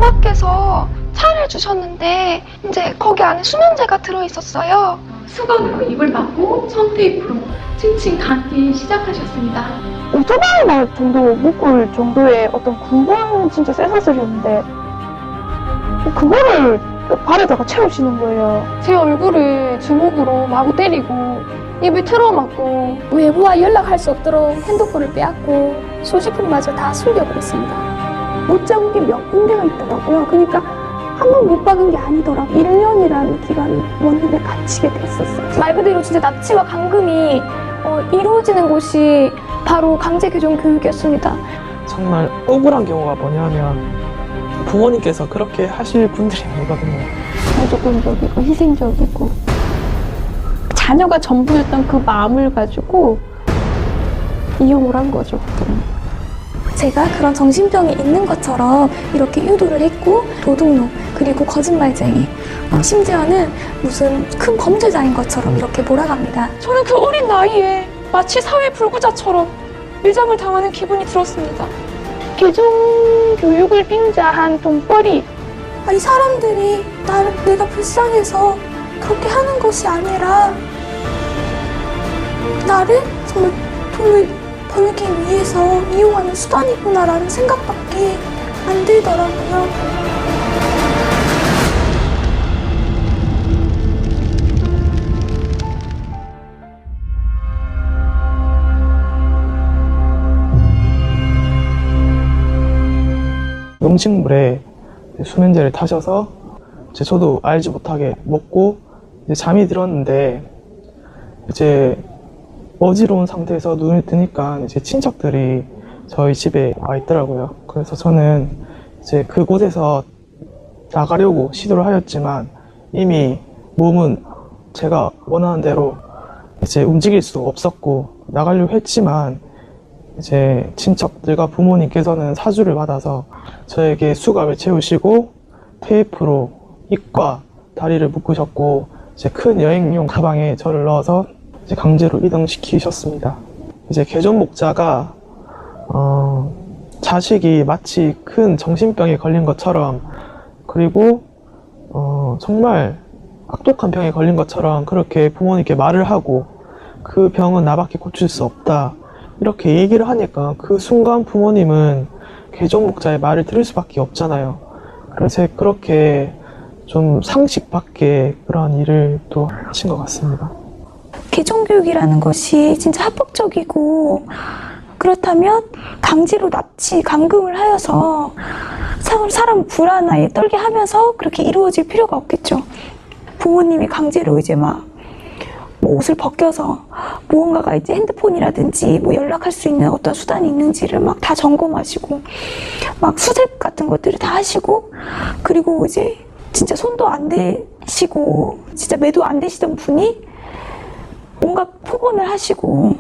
어머께서 차를 주셨는데 이제 거기 안에 수면제가 들어있었어요. 수건으로 입을 막고 청테이프로 칭칭 감기 시작하셨습니다. 오토바이나 정도 묶을 정도의 어떤 굵은 진짜 쇠사슬이었는데 그거를 발에다가 채우시는 거예요. 제 얼굴을 주먹으로 마구 때리고 입을 틀어막고 외부와 연락할 수 없도록 핸드폰을 빼앗고 소지품마저 다 숨겨버렸습니다. 못 잡은 게 몇 군데가 있더라고요. 그러니까 한 번 못 박은 게 아니더라고요. 1년이라는 기간을 원인에 갇히게 됐었어요. 말 그대로 진짜 납치와 감금이 이루어지는 곳이 바로 강제교정 교육이었습니다. 정말 억울한 경우가 뭐냐면 부모님께서 그렇게 하실 분들이 아니거든요. 조건적이고 희생적이고 자녀가 전부였던 그 마음을 가지고 이용을 한 거죠. 제가 그런 정신병이 있는 것처럼 이렇게 유도를 했고 도둑놈 그리고 거짓말쟁이 심지어는 무슨 큰 범죄자인 것처럼 이렇게 몰아갑니다. 저는 그 어린 나이에 마치 사회 불구자처럼 매장을 당하는 기분이 들었습니다. 개정교육을 빙자한 돈벌이. 아니 사람들이 내가 불쌍해서 그렇게 하는 것이 아니라 나를 정말 돈을 벌기 위해서 이용하는 수단이구나라는 생각밖에 안 들더라고요. 음식물에 수면제를 타셔서 저도 알지 못하게 먹고 잠이 들었는데 이제 어지러운 상태에서 눈을 뜨니까 이제 친척들이 저희 집에 와 있더라고요. 그래서 저는 이제 그곳에서 나가려고 시도를 하였지만 이미 몸은 제가 원하는 대로 이제 움직일 수 없었고 나가려고 했지만 이제 친척들과 부모님께서는 사주를 받아서 저에게 수갑을 채우시고 테이프로 입과 다리를 묶으셨고 이제 큰 여행용 가방에 저를 넣어서 이제 강제로 이동시키셨습니다. 이제 개존 목자가 자식이 마치 큰 정신병에 걸린 것처럼 그리고 정말 악독한 병에 걸린 것처럼 그렇게 부모님께 말을 하고 그 병은 나밖에 고칠 수 없다 이렇게 얘기를 하니까 그 순간 부모님은 개존 목자의 말을 들을 수밖에 없잖아요. 그래서 그렇게 좀 상식 밖의 그런 일을 또 하신 것 같습니다. 개정교육이라는 것이 진짜 합법적이고 그렇다면 강제로 납치, 감금을 하여서 사람 불안하게 떨게 하면서 그렇게 이루어질 필요가 없겠죠. 부모님이 강제로 이제 막 옷을 벗겨서 무언가가 이제 핸드폰이라든지 뭐 연락할 수 있는 어떤 수단이 있는지를 막 다 점검하시고 막 수색 같은 것들을 다 하시고 그리고 이제 진짜 손도 안 대시고 진짜 매도 안 되시던 분이 뭔가 폭언을 하시고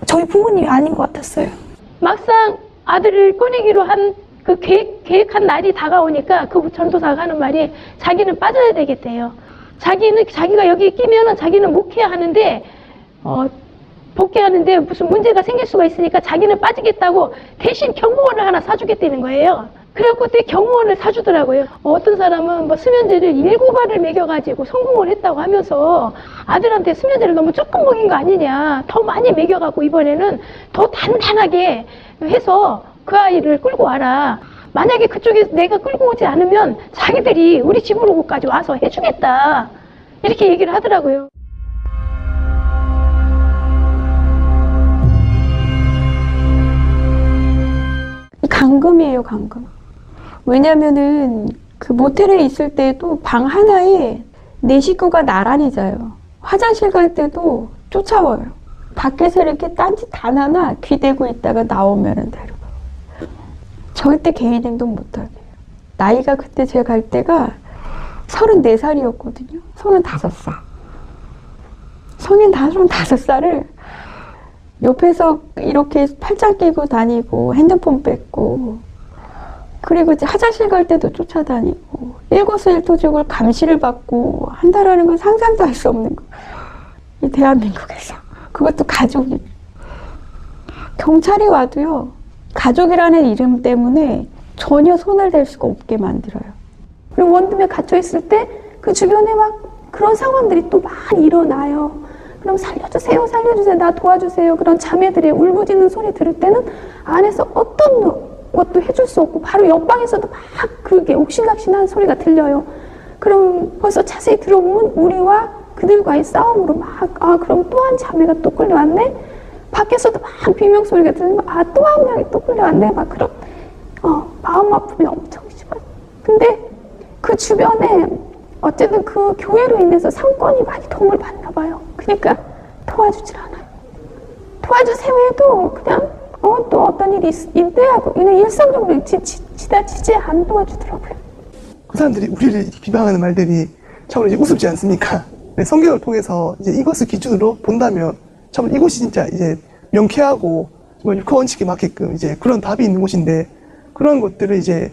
저희 부모님이 아닌 것 같았어요. 막상 아들을 꺼내기로 한 그 계획한 날이 다가오니까 그 전도사가 하는 말이 자기는 빠져야 되겠대요. 자기가 여기 끼면은 자기는 목회야 하는데 복귀하는데 무슨 문제가 생길 수가 있으니까 자기는 빠지겠다고 대신 경무원을 하나 사주겠다는 거예요. 그래갖고 그때 경무원을 사주더라고요. 어떤 사람은 뭐 수면제를 7알을 먹여가지고 성공을 했다고 하면서 아들한테 수면제를 너무 조금 먹인 거 아니냐. 더 많이 먹여갖고 이번에는 더 단단하게 해서 그 아이를 끌고 와라. 만약에 그쪽에서 내가 끌고 오지 않으면 자기들이 우리 집으로까지 와서 해주겠다. 이렇게 얘기를 하더라고요. 감금이에요, 감금. 왜냐면은 그 모텔에 있을 때도 방 하나에 4식구가 나란히 자요. 화장실 갈 때도 쫓아와요. 밖에서 이렇게 딴짓 안 하나 귀대고 있다가 나오면은 데려가요. 절대 개인 행동 못하게. 나이가 그때 제가 갈 때가 34살이었거든요. 35살. 성인 35살을 옆에서 이렇게 팔짱 끼고 다니고 핸드폰 뺏고 그리고 이제 화장실 갈 때도 쫓아다니고 일거수일투족을 감시를 받고 한다라는 건 상상도 할 수 없는 거. 이 대한민국에서. 그것도 가족이. 경찰이 와도요. 가족이라는 이름 때문에 전혀 손을 댈 수가 없게 만들어요. 그리고 원룸에 갇혀 있을 때 그 주변에 막 그런 상황들이 또 많이 일어나요. 그럼 살려주세요, 살려주세요, 나 도와주세요. 그런 자매들의 울부짖는 소리 들을 때는 안에서 어떤 것도 해줄 수 없고 바로 옆방에서도 막 그게 옥신각신한 소리가 들려요. 그럼 벌써 자세히 들어보면 우리와 그들과의 싸움으로 막 그럼 또 한 자매가 또 끌려왔네? 밖에서도 막 비명소리가 들리면 또 한 명이 또 끌려왔네? 막 그런 마음 아픔이 엄청 심해요. 근데 그 주변에 어쨌든 그 교회로 인해서 상권이 많이 도움을 받나 봐요. 그러니까 도와주질 않아요. 도와주세요 해도 그냥 또 어떤 일이 있대하고 그냥 일상적으로 지나치지 안 도와주더라고요. 그 사람들이 우리를 비방하는 말들이 참으로 이제 우습지 않습니까? 네, 성경을 통해서 이제 이것을 기준으로 본다면 참으로 이곳이 진짜 이제 명쾌하고 정말 율법 원칙에 맞게끔 이제 그런 답이 있는 곳인데 그런 것들을 이제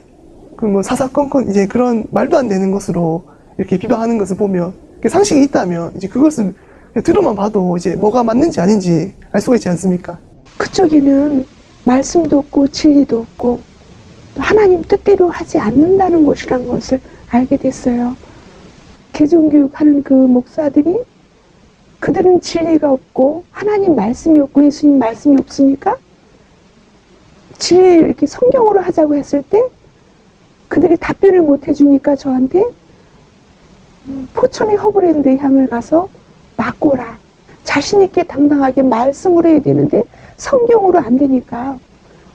그 뭐 사사건건 이제 그런 말도 안 되는 것으로 이렇게 비방하는 것을 보면 상식이 있다면 이제 그것을 들어만 봐도 이제 뭐가 맞는지 아닌지 알 수가 있지 않습니까? 그쪽에는 말씀도 없고 진리도 없고 하나님 뜻대로 하지 않는다는 것이라는 것을 알게 됐어요. 개종교육하는 그 목사들이 그들은 진리가 없고 하나님 말씀이 없고 예수님 말씀이 없으니까 진리를 이렇게 성경으로 하자고 했을 때 그들이 답변을 못 해주니까 저한테 포천의 허브랜드 향을 가서 맡고라. 자신 있게 당당하게 말씀으로 해야 되는데 성경으로 안 되니까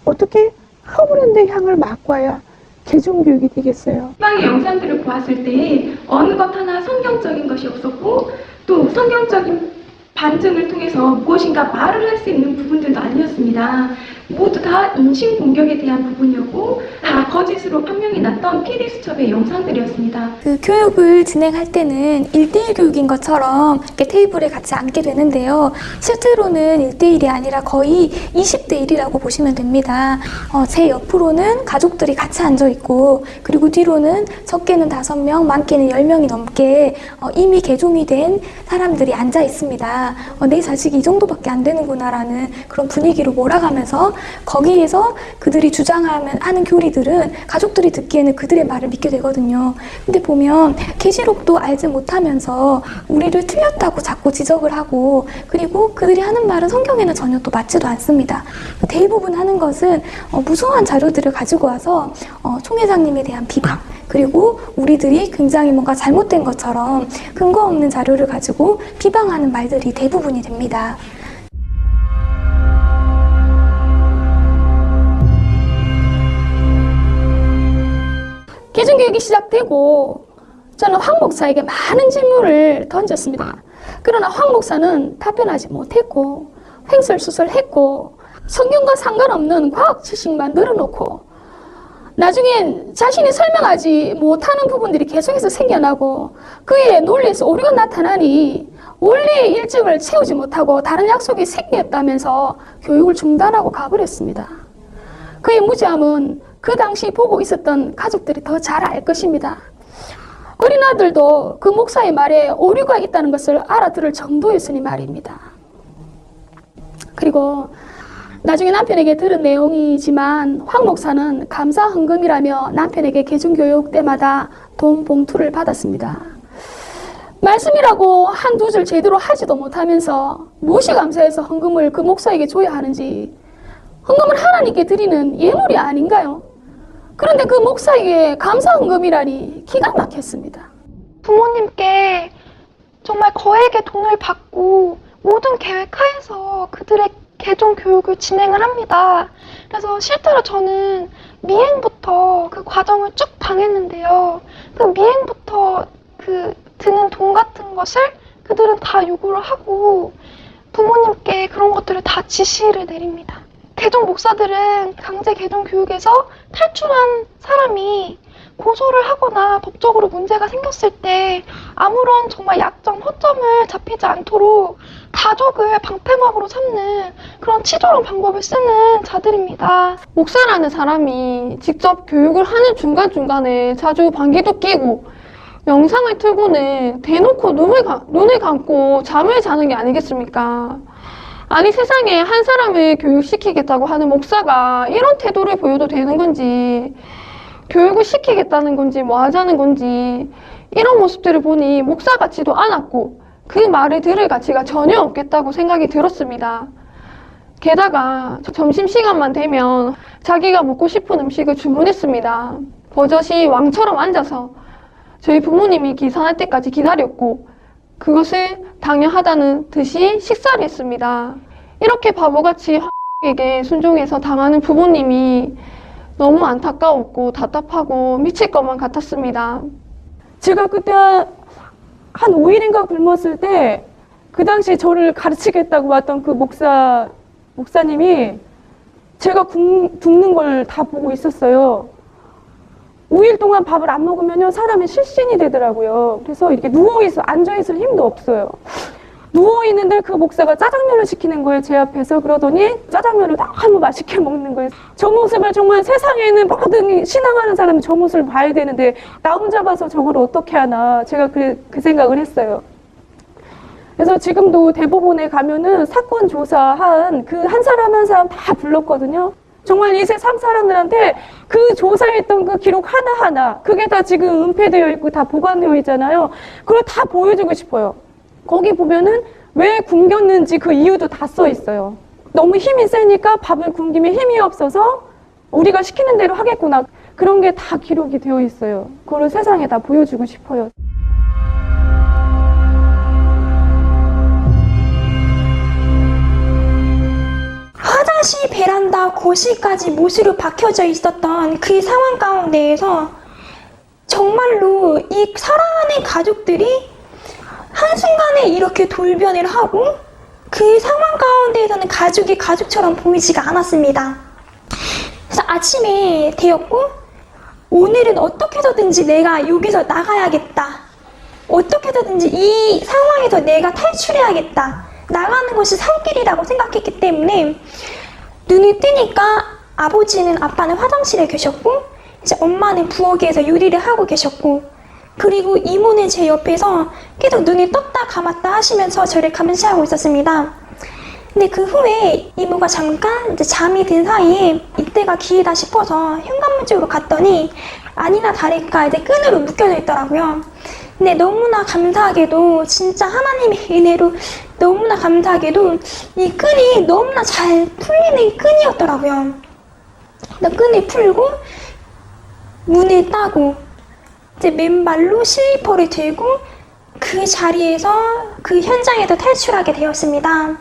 어떻게 허브랜드 향을 맡고야 개종교육이 되겠어요. 빵의 영상들을 보았을 때 어느 것 하나 성경적인 것이 없었고 또 성경적인 반증을 통해서 무엇인가 말을 할 수 있는 부분들도 아니었습니다. 모두 다 인신공격에 대한 부분이었고 다 거짓으로 판명이 났던 PD수첩의 영상들이었습니다. 그 교육을 진행할 때는 1대1 교육인 것처럼 이렇게 테이블에 같이 앉게 되는데요. 실제로는 1대1이 아니라 거의 20대1이라고 보시면 됩니다. 제 옆으로는 가족들이 같이 앉아있고 그리고 뒤로는 적게는 5명, 많게는 10명이 넘게 이미 개종이 된 사람들이 앉아 있습니다. 내 자식이 이 정도밖에 안 되는구나 라는 그런 분위기로 몰아가면서 거기에서 그들이 주장하는 교리들은 가족들이 듣기에는 그들의 말을 믿게 되거든요. 근데 보면 계시록도 알지 못하면서 우리를 틀렸다고 자꾸 지적을 하고 그리고 그들이 하는 말은 성경에는 전혀 또 맞지도 않습니다. 대부분 하는 것은 무성한 자료들을 가지고 와서 총회장님에 대한 비방 그리고 우리들이 굉장히 뭔가 잘못된 것처럼 근거 없는 자료를 가지고 비방하는 말들이 대부분이 됩니다. 개종교육이 시작되고 저는 황 목사에게 많은 질문을 던졌습니다. 그러나 황 목사는 답변하지 못했고 횡설수설했고 성경과 상관없는 과학 지식만 늘어놓고 나중엔 자신이 설명하지 못하는 부분들이 계속해서 생겨나고 그의 논리에서 오류가 나타나니 원리의 일정을 채우지 못하고 다른 약속이 생겼다면서 교육을 중단하고 가버렸습니다. 그의 무지함은 그 당시 보고 있었던 가족들이 더 잘 알 것입니다. 어린아들도 그 목사의 말에 오류가 있다는 것을 알아들을 정도였으니 말입니다. 그리고 나중에 남편에게 들은 내용이지만 황 목사는 감사 헌금이라며 남편에게 개종교육 때마다 돈 봉투를 받았습니다. 말씀이라고 한두 줄 제대로 하지도 못하면서 무엇이 감사해서 헌금을 그 목사에게 줘야 하는지 헌금을 하나님께 드리는 예물이 아닌가요? 그런데 그 목사에게 감사 헌금이라니 기가 막혔습니다. 부모님께 정말 거액의 돈을 받고 모든 계획하에서 그들의 개종 교육을 진행을 합니다. 그래서 실제로 저는 미행부터 그 과정을 쭉 당했는데요. 그 미행부터 그 드는 돈 같은 것을 그들은 다 요구를 하고 부모님께 그런 것들을 다 지시를 내립니다. 개종 목사들은 강제 개종 교육에서 탈출한 사람이 고소를 하거나 법적으로 문제가 생겼을 때 아무런 정말 약점, 허점을 잡히지 않도록 가족을 방패막으로 삼는 그런 치졸한 방법을 쓰는 자들입니다. 목사라는 사람이 직접 교육을 하는 중간중간에 자주 방귀도 끼고 영상을 틀고는 대놓고 눈을 감고 잠을 자는 게 아니겠습니까? 아니 세상에 한 사람을 교육시키겠다고 하는 목사가 이런 태도를 보여도 되는 건지, 교육을 시키겠다는 건지 뭐 하자는 건지, 이런 모습들을 보니 목사 같지도 않았고 그 말을 들을 가치가 전혀 없겠다고 생각이 들었습니다. 게다가 점심시간만 되면 자기가 먹고 싶은 음식을 주문했습니다. 버젓이 왕처럼 앉아서 저희 부모님이 계산할 때까지 기다렸고 그것을 당연하다는 듯이 식사를 했습니다. 이렇게 바보같이 에게 순종해서 당하는 부모님이 너무 안타까웠고 답답하고 미칠 것만 같았습니다. 제가 그때 한 5일인가 굶었을 때 그 당시에 저를 가르치겠다고 왔던 그 목사님이 제가 굶는 걸 다 보고 있었어요. 5일 동안 밥을 안 먹으면요, 사람이 실신이 되더라고요. 그래서 이렇게 누워있어, 앉아있을 힘도 없어요. 누워있는데 그 목사가 짜장면을 시키는 거예요, 제 앞에서. 그러더니 짜장면을 너무 맛있게 먹는 거예요. 저 모습을 정말 세상에 있는 모든 신앙하는 사람이 저 모습을 봐야 되는데 나 혼자 봐서 저걸 어떻게 하나, 제가 그 생각을 했어요. 그래서 지금도 대법원에 가면은 사건 조사한 그 한 사람 한 사람 다 불렀거든요. 정말 이 세상 사람들한테 그 조사했던 그 기록 하나하나, 그게 다 지금 은폐되어 있고 다 보관되어 있잖아요. 그걸 다 보여주고 싶어요. 거기 보면은 왜 굶겼는지 그 이유도 다 써 있어요. 너무 힘이 세니까 밥을 굶기면 힘이 없어서 우리가 시키는 대로 하겠구나. 그런 게 다 기록이 되어 있어요. 그걸 세상에 다 보여주고 싶어요. 화장실, 베란다, 거실까지 못으로 박혀져 있었던 그 상황 가운데에서 정말로 이 사랑하는 가족들이 한순간에 이렇게 돌변을 하고 그 상황 가운데에서는 가족이 가족처럼 보이지가 않았습니다. 그래서 아침에 되었고 오늘은 어떻게 해서든지 내가 여기서 나가야겠다. 어떻게 해서든지 이 상황에서 내가 탈출해야겠다. 나가는 것이 살 길이라고 생각했기 때문에 눈을 뜨니까 아빠는 화장실에 계셨고 이제 엄마는 부엌에서 요리를 하고 계셨고 그리고 이모는 제 옆에서 계속 눈을 떴다 감았다 하시면서 저를 감시하고 있었습니다. 근데 그 후에 이모가 잠깐 이제 잠이 든 사이에 이때가 기회다 싶어서 현관문 쪽으로 갔더니 아니나 다를까 이제 끈으로 묶여져 있더라고요. 근데 너무나 감사하게도 진짜 하나님의 은혜로 너무나 감사하게도 이 끈이 너무나 잘 풀리는 끈이었더라고요. 끈을 풀고 문을 따고 이제 맨발로 슬리퍼를 들고 그 자리에서 그 현장에서 탈출하게 되었습니다.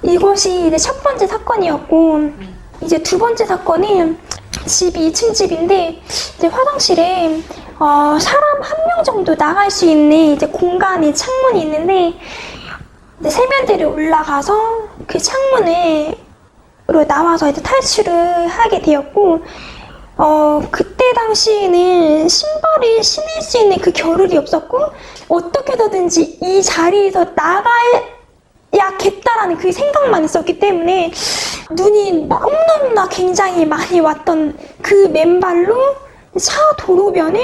이것이 이제 첫 번째 사건이었고 이제 두 번째 사건은 집이 2층 집인데 이제 화장실에 사람 한 명 정도 나갈 수 있는 이제 공간이 창문이 있는데 이제 세면대를 올라가서 그 창문으로 나와서 이제 탈출을 하게 되었고 그때 당시에는 신발을 신을 수 있는 그 겨를이 없었고 어떻게 해서든지 이 자리에서 나가야겠다라는 그 생각만 있었기 때문에 눈이 너무너무나 굉장히 많이 왔던 그 맨발로 차 도로변을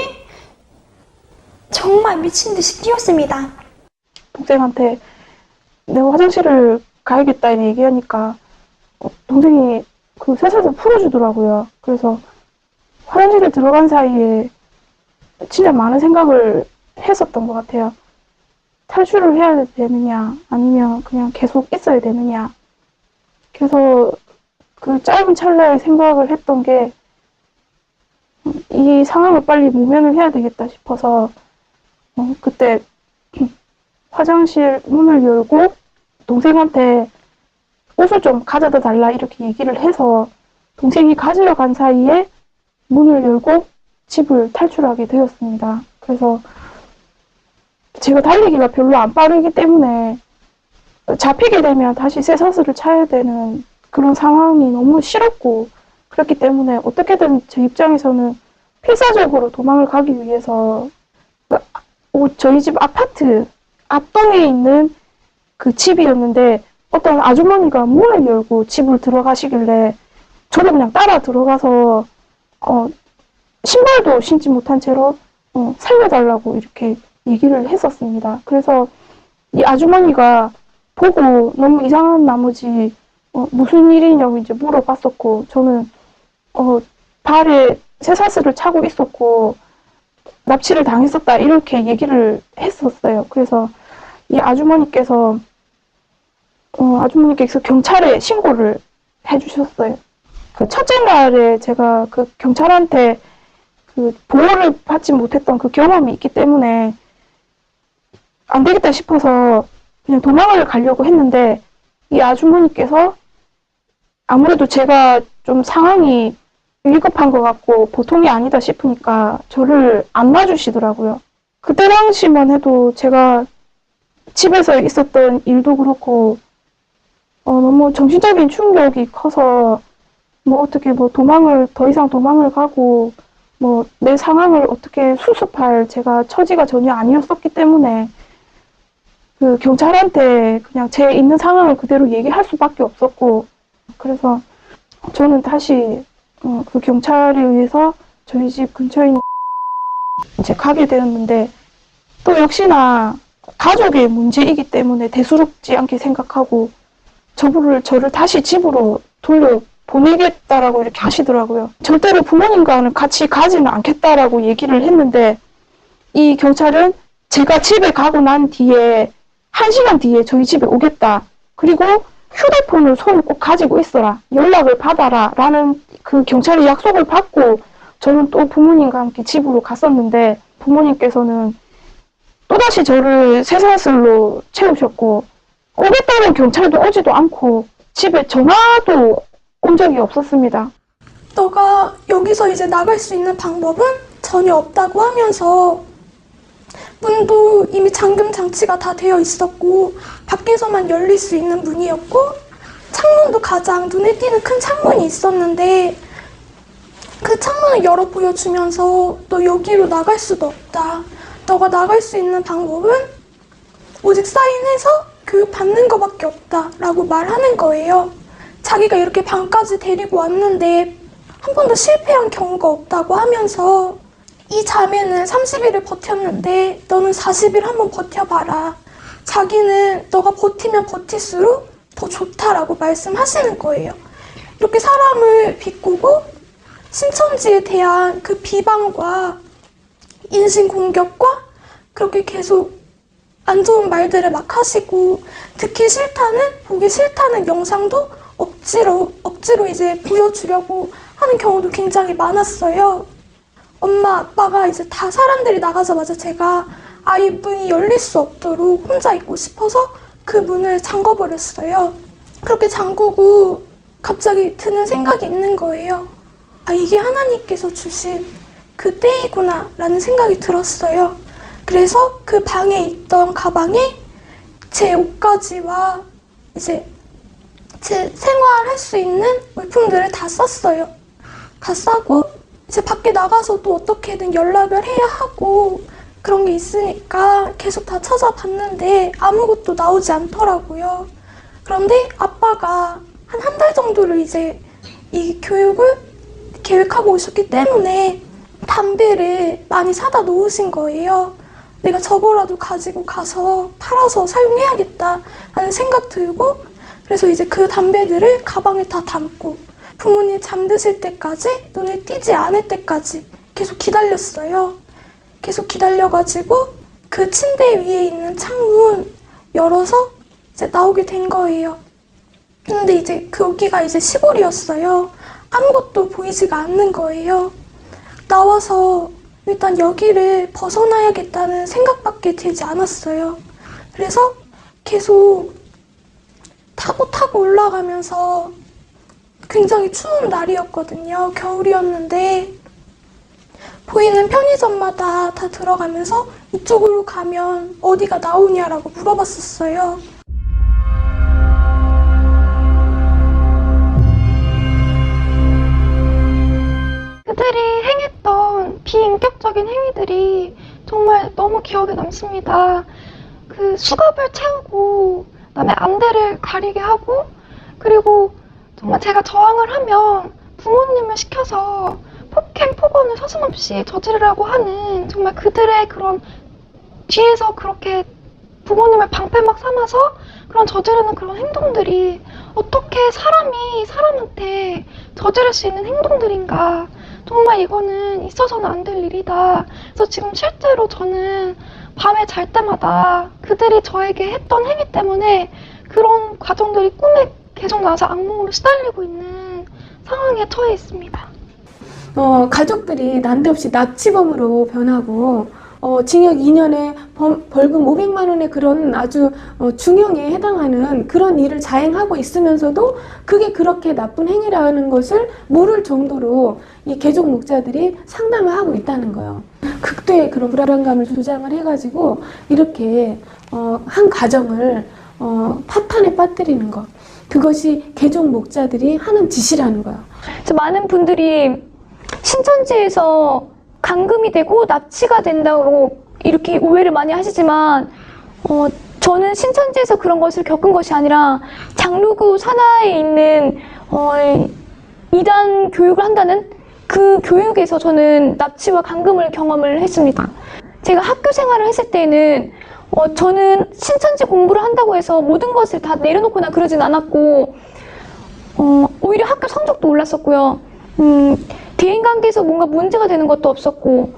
정말 미친 듯이 뛰었습니다. 동생한테 내가 화장실을 가야겠다 이렇게 얘기하니까 동생이 그 쇠사슬 풀어주더라고요. 그래서 화장실에 들어간 사이에 진짜 많은 생각을 했었던 것 같아요. 탈출을 해야 되느냐 아니면 그냥 계속 있어야 되느냐. 그래서 그 짧은 찰나에 생각을 했던 게 이 상황을 빨리 모면을 해야 되겠다 싶어서 그때 화장실 문을 열고 동생한테 옷을 좀 가져다 달라 이렇게 얘기를 해서 동생이 가지러 간 사이에 문을 열고 집을 탈출하게 되었습니다. 그래서 제가 달리기가 별로 안 빠르기 때문에 잡히게 되면 다시 쇠사슬을 차야 되는 그런 상황이 너무 싫었고 그렇기 때문에 어떻게든 제 입장에서는 필사적으로 도망을 가기 위해서 저희 집 아파트 앞동에 있는 그 집이었는데 어떤 아주머니가 문을 열고 집을 들어가시길래 저도 그냥 따라 들어가서 신발도 신지 못한 채로 살려달라고 이렇게 얘기를 했었습니다. 그래서 이 아주머니가 보고 너무 이상한 나머지 무슨 일이냐고 이제 물어봤었고, 저는 발에 쇠사슬을 차고 있었고 납치를 당했었다 이렇게 얘기를 했었어요. 그래서 이 아주머니께서 경찰에 신고를 해주셨어요. 그 첫째 날에 제가 그 경찰한테 그 보호를 받지 못했던 그 경험이 있기 때문에 안 되겠다 싶어서 그냥 도망을 가려고 했는데, 이 아주머니께서 아무래도 제가 좀 상황이 위급한 것 같고 보통이 아니다 싶으니까 저를 안 놔주시더라고요. 그때 당시만 해도 제가 집에서 있었던 일도 그렇고 너무 정신적인 충격이 커서 어떻게 더 이상 도망을 가고 내 상황을 어떻게 수습할 제가 처지가 전혀 아니었었기 때문에 그 경찰한테 그냥 제 있는 상황을 그대로 얘기할 수밖에 없었고, 그래서 저는 다시 그 경찰에 의해서 저희 집 근처에 있는 이제 가게 되었는데, 또 역시나 가족의 문제이기 때문에 대수롭지 않게 생각하고 저를 다시 집으로 돌려 보내겠다라고 이렇게 하시더라고요. 절대로 부모님과는 같이 가지는 않겠다라고 얘기를 했는데, 이 경찰은 제가 집에 가고 난 뒤에 1시간 뒤에 저희 집에 오겠다. 그리고 휴대폰을 손에 꼭 가지고 있어라. 연락을 받아라. 라는 그 경찰의 약속을 받고 저는 또 부모님과 함께 집으로 갔었는데, 부모님께서는 또다시 저를 쇠사슬로 채우셨고, 오겠다는 경찰도 오지도 않고 집에 전화도 온 적이 없었습니다. 너가 여기서 이제 나갈 수 있는 방법은 전혀 없다고 하면서, 문도 이미 잠금 장치가 다 되어 있었고 밖에서만 열릴 수 있는 문이었고, 창문도 가장 눈에 띄는 큰 창문이 있었는데 그 창문을 열어 보여주면서 너 여기로 나갈 수도 없다. 너가 나갈 수 있는 방법은 오직 사인해서 교육받는 것밖에 없다 라고 말하는 거예요. 자기가 이렇게 방까지 데리고 왔는데 한 번도 실패한 경우가 없다고 하면서, 이 자매는 30일을 버텼는데 너는 40일 한번 버텨봐라. 자기는 너가 버티면 버틸수록 더 좋다라고 말씀하시는 거예요. 이렇게 사람을 비꼬고 신천지에 대한 그 비방과 인신공격과 그렇게 계속 안 좋은 말들을 막 하시고, 듣기 싫다는, 보기 싫다는 영상도 억지로 이제 보여주려고 하는 경우도 굉장히 많았어요. 엄마, 아빠가 이제 다 사람들이 나가자마자 제가 아예 문이 열릴 수 없도록 혼자 있고 싶어서 그 문을 잠궈버렸어요. 그렇게 잠그고 갑자기 드는 생각이 있는 거예요. 아, 이게 하나님께서 주신 그 때이구나 라는 생각이 들었어요. 그래서 그 방에 있던 가방에 제 옷가지와 이제 제 생활할 수 있는 물품들을 다 쌌어요. 다 싸고 이제 밖에 나가서 또 어떻게든 연락을 해야 하고 그런 게 있으니까 계속 다 찾아봤는데 아무것도 나오지 않더라고요. 그런데 아빠가 한 달 정도를 이제 이 교육을 계획하고 오셨기 때문에 담배를 많이 사다 놓으신 거예요. 내가 저거라도 가지고 가서 팔아서 사용해야겠다 하는 생각 들고, 그래서 이제 그 담배들을 가방에 다 담고 부모님 잠드실 때까지, 눈에 띄지 않을 때까지 계속 기다렸어요. 계속 기다려가지고 그 침대 위에 있는 창문 열어서 이제 나오게 된 거예요. 근데 이제 거기가 이제 시골이었어요. 아무것도 보이지가 않는 거예요. 나와서 일단 여기를 벗어나야겠다는 생각밖에 들지 않았어요. 그래서 계속 타고 올라가면서, 굉장히 추운 날이었거든요. 겨울이었는데 보이는 편의점마다 다 들어가면서 이쪽으로 가면 어디가 나오냐라고 물어봤었어요. 그들이 행했던 비인격적인 행위들이 정말 너무 기억에 남습니다. 그 수갑을 채우고 그다음에 안대를 가리게 하고, 그리고 정말 제가 저항을 하면 부모님을 시켜서 폭행, 폭언을 서슴없이 저지르라고 하는, 정말 그들의 그런 뒤에서 그렇게 부모님을 방패막 삼아서 그런 저지르는 그런 행동들이 어떻게 사람이 사람한테 저지를 수 있는 행동들인가. 정말 이거는 있어서는 안 될 일이다. 그래서 지금 실제로 저는 밤에 잘 때마다 그들이 저에게 했던 행위 때문에 그런 과정들이 꿈에 계속 나와서 악몽으로 시달리고 있는 상황에 처해 있습니다. 가족들이 난데없이 납치범으로 변하고 징역 2년에 벌금 500만 원의 그런 아주 중형에 해당하는 그런 일을 자행하고 있으면서도 그게 그렇게 나쁜 행위라는 것을 모를 정도로 이 개종 목자들이 상담을 하고 있다는 거예요. 극도의 그런 불안감을 조장을 해가지고 이렇게 한 가정을 파탄에 빠뜨리는 것, 그것이 개종 목자들이 하는 짓이라는 거예요. 많은 분들이 신천지에서 감금이 되고 납치가 된다고 이렇게 오해를 많이 하시지만 저는 신천지에서 그런 것을 겪은 것이 아니라 장로교 산하에 있는 이단 교육을 한다는 그 교육에서 저는 납치와 감금을 경험을 했습니다. 제가 학교 생활을 했을 때는 저는 신천지 공부를 한다고 해서 모든 것을 다 내려놓거나 그러진 않았고 오히려 학교 성적도 올랐었고요. 대인관계에서 뭔가 문제가 되는 것도 없었고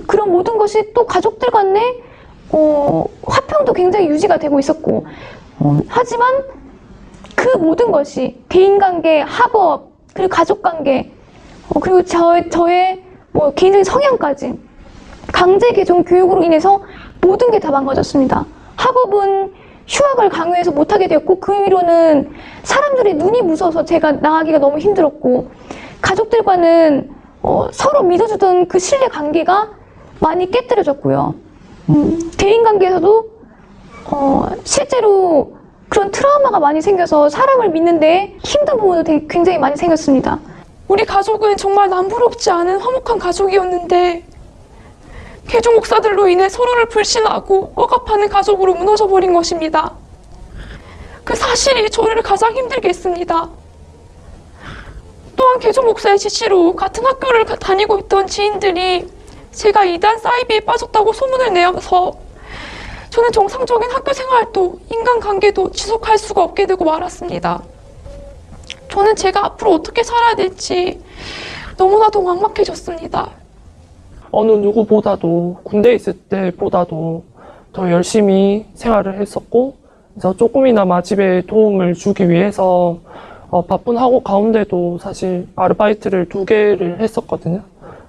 그런 모든 것이 또 가족들 간에 화평도 굉장히 유지가 되고 있었고 하지만 그 모든 것이 대인관계, 학업, 그리고 가족관계 그리고 저의 개인적인 성향까지 강제 개종 교육으로 인해서 모든 게 다 망가졌습니다. 학업은 휴학을 강요해서 못하게 되었고 그 위로는 사람들의 눈이 무서워서 제가 나가기가 너무 힘들었고 가족들과는 서로 믿어주던 그 신뢰 관계가 많이 깨뜨려졌고요. 대인관계에서도 실제로 그런 트라우마가 많이 생겨서 사람을 믿는데 힘든 부분도 굉장히 많이 생겼습니다. 우리 가족은 정말 남부럽지 않은 화목한 가족이었는데 개종 목사들로 인해 서로를 불신하고 억압하는 가족으로 무너져 버린 것입니다. 그 사실이 저를 가장 힘들게 했습니다. 또한 개종 목사의 지시로 같은 학교를 다니고 있던 지인들이 제가 이단 사이비에 빠졌다고 소문을 내어서 저는 정상적인 학교 생활도 인간관계도 지속할 수가 없게 되고 말았습니다. 저는 제가 앞으로 어떻게 살아야 될지 너무나도 막막해졌습니다. 어느 누구보다도 군대에 있을 때보다도 더 열심히 생활을 했었고, 그래서 조금이나마 집에 도움을 주기 위해서 바쁜 학업 가운데도 사실 아르바이트를 2개를 했었거든요.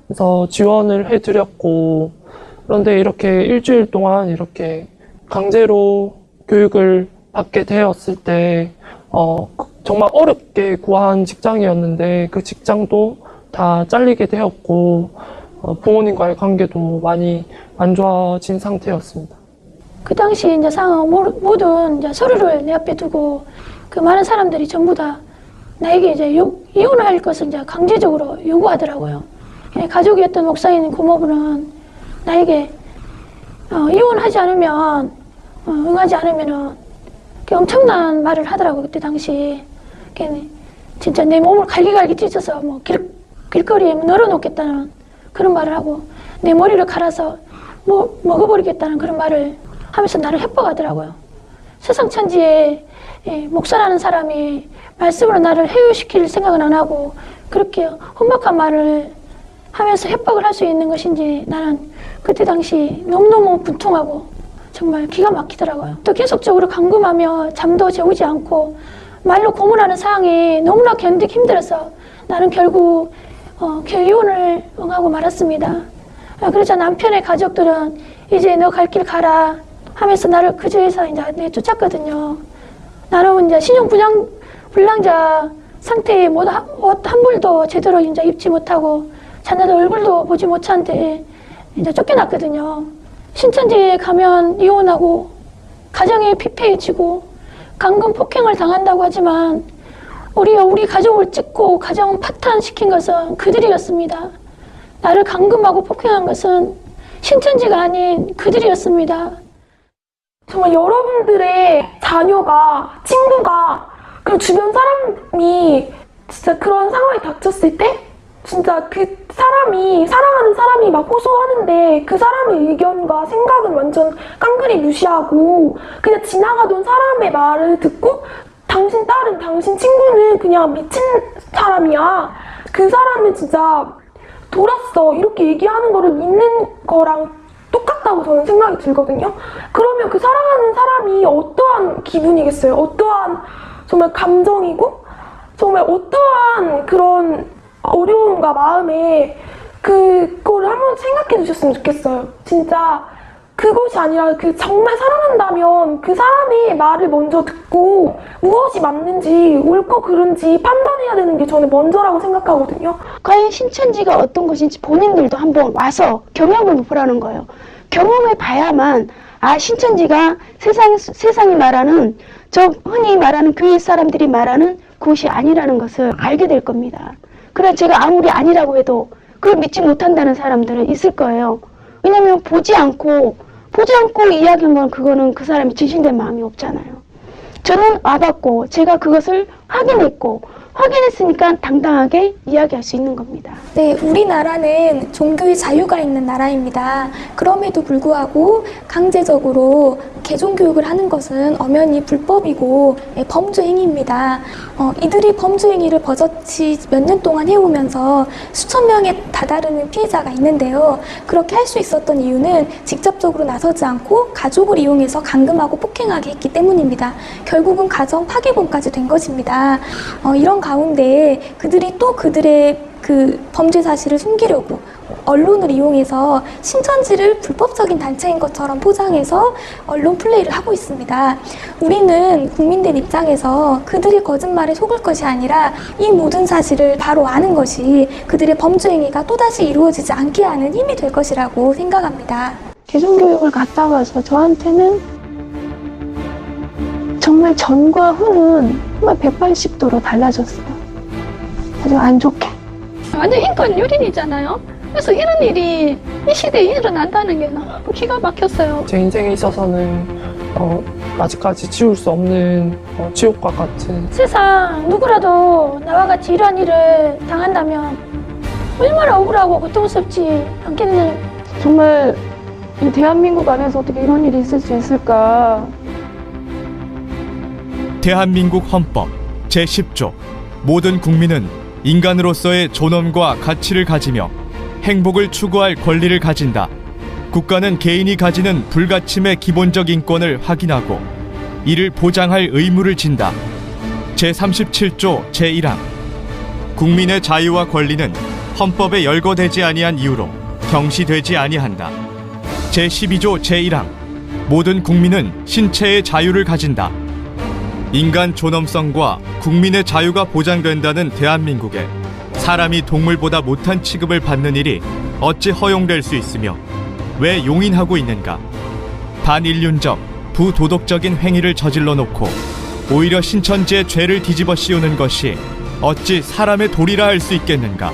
그래서 지원을 해드렸고, 그런데 이렇게 일주일 동안 이렇게 강제로 교육을 받게 되었을 때 정말 어렵게 구한 직장이었는데 그 직장도 다 잘리게 되었고 부모님과의 관계도 많이 안 좋아진 상태였습니다. 그 당시 이제 상황 모든 이제 서류를 내 앞에 두고 그 많은 사람들이 전부 다 나에게 이제 이혼할 것을 이제 강제적으로 요구하더라고요. 가족이었던 목사인 고모부는 나에게 이혼하지 않으면 응하지 않으면은 엄청난 말을 하더라고요. 그때 당시 진짜 내 몸을 갈기갈기 찢어서 뭐 길거리에 널어놓겠다는 그런 말을 하고 내 머리를 갈아서 뭐 먹어버리겠다는 그런 말을 하면서 나를 협박하더라고요. 세상 천지에 목사라는 사람이 말씀으로 나를 해유시킬 생각은 안 하고 그렇게 험악한 말을 하면서 협박을 할 수 있는 것인지 나는 그때 당시 너무너무 분통하고 정말 기가 막히더라고요. 또 계속적으로 감금하며 잠도 재우지 않고 말로 고문하는 상황이 너무나 견디기 힘들어서 나는 결국 이혼을 응하고 말았습니다. 그러자 남편의 가족들은 이제 너 갈 길 가라 하면서 나를 그 집에서 이제 내쫓았거든요. 나는 이제 신용불량자 상태에 옷 한 벌도 제대로 이제 입지 못하고 자녀들 얼굴도 보지 못한 데 이제 쫓겨났거든요. 신천지에 가면 이혼하고 가정이 피폐해지고 감금 폭행을 당한다고 하지만 우리 가족을 찢고 가정 파탄시킨 것은 그들이었습니다. 나를 감금하고 폭행한 것은 신천지가 아닌 그들이었습니다. 정말 여러분들의 자녀가, 친구가, 그리고 주변 사람이 진짜 그런 상황이 닥쳤을 때 진짜 그 사랑하는 사람이 막 호소하는데 그 사람의 의견과 생각은 완전 깡그리 무시하고 그냥 지나가던 사람의 말을 듣고 당신 딸은, 당신 친구는 그냥 미친 사람이야. 그 사람은 진짜 돌았어. 이렇게 얘기하는 거를 믿는 거랑 똑같다고 저는 생각이 들거든요. 그러면 그 사랑하는 사람이 어떠한 기분이겠어요? 어떠한 정말 감정이고 정말 어떠한 그런 어려움과 마음에 그거를 한번 생각해 주셨으면 좋겠어요. 진짜 그것이 아니라 그 정말 사랑한다면 그 사람의 말을 먼저 듣고 무엇이 맞는지 옳고 그른지 판단해야 되는 게 저는 먼저라고 생각하거든요. 과연 신천지가 어떤 것인지 본인들도 한번 와서 경험을 보라는 거예요. 경험해 봐야만 신천지가 세상이 말하는 저 흔히 말하는 교회 사람들이 말하는 그것이 아니라는 것을 알게 될 겁니다. 그래 제가 아무리 아니라고 해도 그걸 믿지 못한다는 사람들은 있을 거예요. 왜냐면 보지 않고 이야기한 건 그거는 그 사람이 진실된 마음이 없잖아요. 저는 와봤고 제가 그것을 확인했으니까 당당하게 이야기할 수 있는 겁니다. 네, 우리나라는 종교의 자유가 있는 나라입니다. 그럼에도 불구하고 강제적으로 개종교육을 하는 것은 엄연히 불법이고 범죄 행위입니다. 이들이 범죄 행위를 버젓이 몇 년 동안 해오면서 수천 명에 다다르는 피해자가 있는데요. 그렇게 할 수 있었던 이유는 직접적으로 나서지 않고 가족을 이용해서 감금하고 폭행하게 했기 때문입니다. 결국은 가정 파괴범까지 된 것입니다. 이런 가운데 그들이 또 그들의 그 범죄 사실을 숨기려고 언론을 이용해서 신천지를 불법적인 단체인 것처럼 포장해서 언론 플레이를 하고 있습니다. 우리는 국민들 입장에서 그들의 거짓말에 속을 것이 아니라 이 모든 사실을 바로 아는 것이 그들의 범죄 행위가 또다시 이루어지지 않게 하는 힘이 될 것이라고 생각합니다. 개종교육을 갔다 와서 저한테는 정말 전과 후는 정말 180도로 달라졌어요. 아주 안 좋게. 완전 인권 유린이잖아요. 그래서 이런 일이 이 시대에 일어난다는 게 너무 기가 막혔어요. 제 인생에 있어서는 아직까지 지울 수 없는 지옥과 같은 세상 누구라도 나와 같이 이런 일을 당한다면 얼마나 억울하고 고통스럽지 않겠네. 정말 이 대한민국 안에서 어떻게 이런 일이 있을 수 있을까. 대한민국 헌법 제10조 모든 국민은 인간으로서의 존엄과 가치를 가지며 행복을 추구할 권리를 가진다. 국가는 개인이 가지는 불가침의 기본적 인권을 확인하고 이를 보장할 의무를 진다. 제37조 제1항 국민의 자유와 권리는 헌법에 열거되지 아니한 이유로 경시되지 아니한다. 제12조 제1항 모든 국민은 신체의 자유를 가진다. 인간 존엄성과 국민의 자유가 보장된다는 대한민국에 사람이 동물보다 못한 취급을 받는 일이 어찌 허용될 수 있으며 왜 용인하고 있는가? 반인륜적, 부도덕적인 행위를 저질러 놓고 오히려 신천지의 죄를 뒤집어 씌우는 것이 어찌 사람의 도리라 할 수 있겠는가?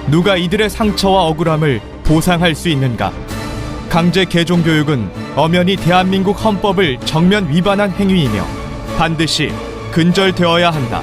누가 이들의 상처와 억울함을 보상할 수 있는가? 강제 개종교육은 엄연히 대한민국 헌법을 정면 위반한 행위이며 반드시 근절되어야 한다.